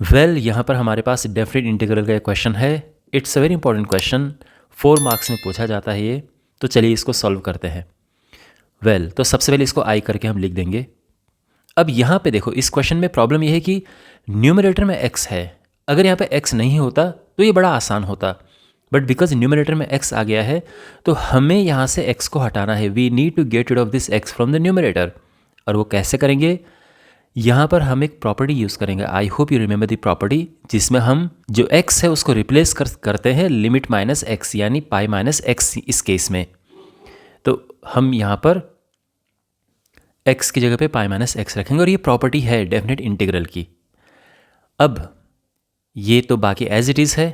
Well यहाँ पर हमारे पास डेफिनेट इंटीग्रल का क्वेश्चन है। It's a very important question, 4 marks में पूछा जाता है ये। तो चलिए इसको सॉल्व करते हैं। वेल तो सबसे पहले इसको आई करके हम लिख देंगे। अब यहाँ पे देखो, इस क्वेश्चन में प्रॉब्लम ये है कि न्यूमरेटर में x है। अगर यहाँ पे x नहीं होता तो ये बड़ा आसान होता, बट बिकॉज न्यूमरेटर में x आ गया है तो हमें यहाँ से x को हटाना है। We need to get rid of this x from the numerator. और वो कैसे करेंगे? यहाँ पर हम एक प्रॉपर्टी यूज़ करेंगे। I hope you remember the property, जिसमें हम जो x है उसको रिप्लेस करते हैं लिमिट माइनस x, यानी पाई माइनस x इस केस में। तो हम यहाँ पर x की जगह पे पाई माइनस एक्स रखेंगे और ये प्रॉपर्टी है डेफिनेट इंटीग्रल की। अब ये तो बाकी एज इट इज़ है।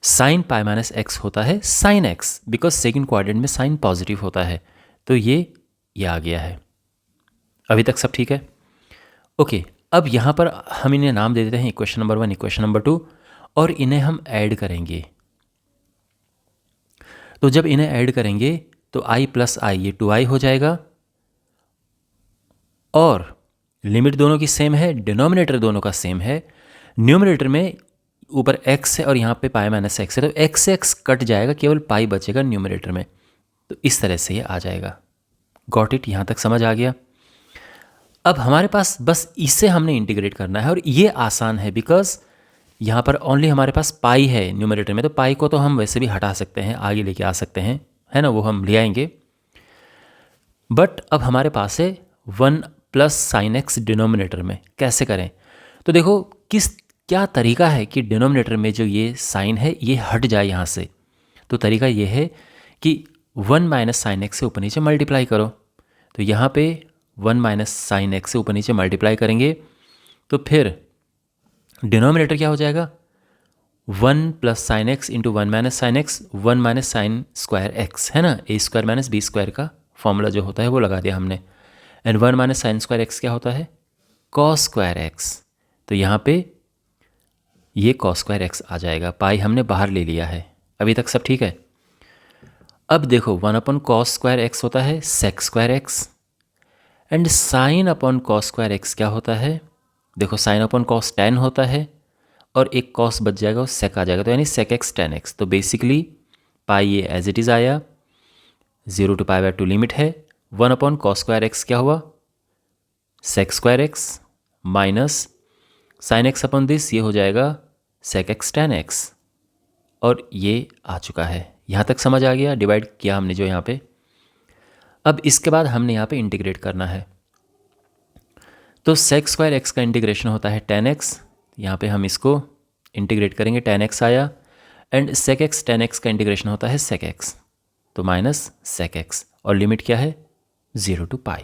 साइन पाई माइनस एक्स होता है sine x, because second quadrant में साइन पॉजिटिव होता है। तो ये आ गया है। अभी तक सब ठीक है? ओके, अब यहाँ पर हम इन्हें नाम दे देते हैं इक्वेशन नंबर 1, इक्वेशन नंबर 2, और इन्हें हम ऐड करेंगे। तो जब इन्हें ऐड करेंगे तो i प्लस आई, ये 2i हो जाएगा। और लिमिट दोनों की सेम है, डिनोमिनेटर दोनों का सेम है। न्यूमरेटर में ऊपर x है और यहाँ पे पाई माइनस एक्स है, तो x से x कट जाएगा, केवल पाई बचेगा न्यूमरेटर में। तो इस तरह से ये आ जाएगा। Got it? यहाँ तक समझ आ गया? अब हमारे पास बस इसे हमने इंटीग्रेट करना है और ये आसान है बिकॉज यहाँ पर ओनली हमारे पास पाई है न्यूमरेटर में। तो पाई को तो हम वैसे भी हटा सकते हैं, आगे लेके आ सकते हैं, है ना, वो हम ले आएंगे। बट अब हमारे पास है 1 प्लस साइन एक्स डिनोमिनेटर में। कैसे करें? तो देखो क्या तरीका है कि डिनोमिनेटर में जो ये साइन है ये हट जाए यहाँ से। तो तरीका ये है कि 1 माइनस साइन एक्स से ऊपर नीचे मल्टीप्लाई करो। तो यहाँ पे 1 माइनस साइन एक्स से ऊपर नीचे मल्टीप्लाई करेंगे तो फिर डिनोमिनेटर क्या हो जाएगा? 1 plus sine x into 1 minus sine x, 1 minus sine square x, है ना, ए स्क्वायर माइनस बी स्क्वायर का फॉर्मूला जो होता है वो लगा दिया हमने। And 1 minus sine square x क्या होता है? Cos square x. तो यहाँ पे ये कॉस स्क्वायर एक्स आ जाएगा। पाई हमने बाहर ले लिया है। अभी तक सब ठीक है? अब देखो 1 अपॉन कॉस स्क्वायर एक्स होता है sec square x, and sine upon cos square x क्या होता है? देखो साइन अपॉन कॉस टेन होता है और एक कॉस बच जाएगा और सेक आ जाएगा, तो यानी सेक एक्स टेन एक्स। तो बेसिकली पाई ये एज इट इज़ आया, 0 टू पाई बाय 2 लिमिट है। 1 अपॉन कॉस स्क्वायर एक्स क्या हुआ? Sec square x minus sine x upon this, ये हो जाएगा सेक एक्स टेन एक्स। और ये आ चुका है। यहाँ तक समझ आ गया? डिवाइड किया हमने जो यहाँ पे। अब इसके बाद हमने यहाँ पे इंटीग्रेट करना है। तो सेक स्क्वायर एक्स का इंटीग्रेशन होता है टेन एक्स। यहाँ पे हम इसको इंटीग्रेट करेंगे, टेन एक्स आया। And sec x tan x का इंटीग्रेशन होता है सेक एक्स, तो माइनस सेक एक्स। और लिमिट क्या है? 0 टू पाई।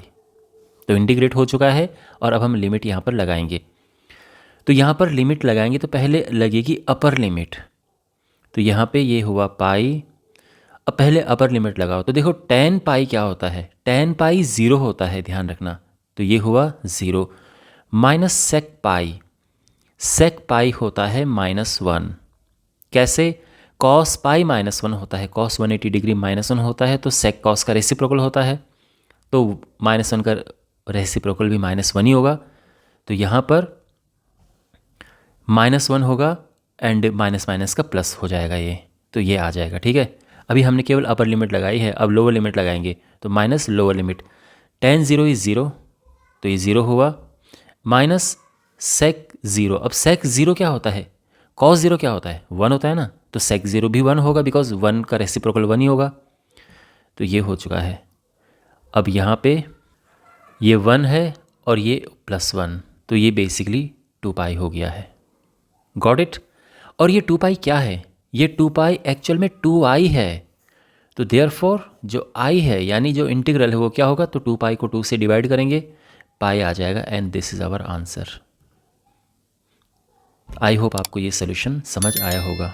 तो इंटीग्रेट हो चुका है और अब हम लिमिट यहाँ पर लगाएंगे। तो यहाँ पर लिमिट लगाएंगे तो पहले लगेगी अपर लिमिट। तो यहाँ पे ये हुआ पाई। अब पहले अपर लिमिट लगाओ। तो देखो टेन पाई क्या होता है? टेन पाई 0 होता है, ध्यान रखना। तो ये हुआ 0 माइनस सेक पाई। सेक पाई होता है -1। कैसे? कॉस पाई -1 होता है, कॉस 180 डिग्री -1 होता है, तो सेक कॉस का रेसिप्रोकल होता है, तो -1 का रेसिप्रोकल भी -1 ही होगा। तो यहाँ पर -1 होगा एंड माइनस माइनस का प्लस हो जाएगा ये, तो ये आ जाएगा। ठीक है, अभी हमने केवल अपर लिमिट लगाई है, अब लोअर लिमिट लगाएंगे। तो minus lower limit, ten 0 is 0, तो ये 0 हुआ, माइनस सेक 0। अब सेक 0 क्या होता है? कॉस 0 क्या होता है? 1 होता है ना, तो सेक 0 भी 1 होगा, बिकॉज 1 का रेसिप्रोकल 1 ही होगा। तो ये हो चुका है। अब यहाँ पे ये 1 है और ये +1, तो ये बेसिकली 2 पाई हो गया है। Got it? और ये 2 पाई क्या है? ये 2 पाई एक्चुअल में 2i है। तो देयरफॉर जो i है यानी जो इंटीग्रल है वो क्या होगा? तो 2 पाई को 2 से डिवाइड करेंगे, पाई आ जाएगा, and this is our answer. I hope आपको ये सोल्यूशन समझ आया होगा।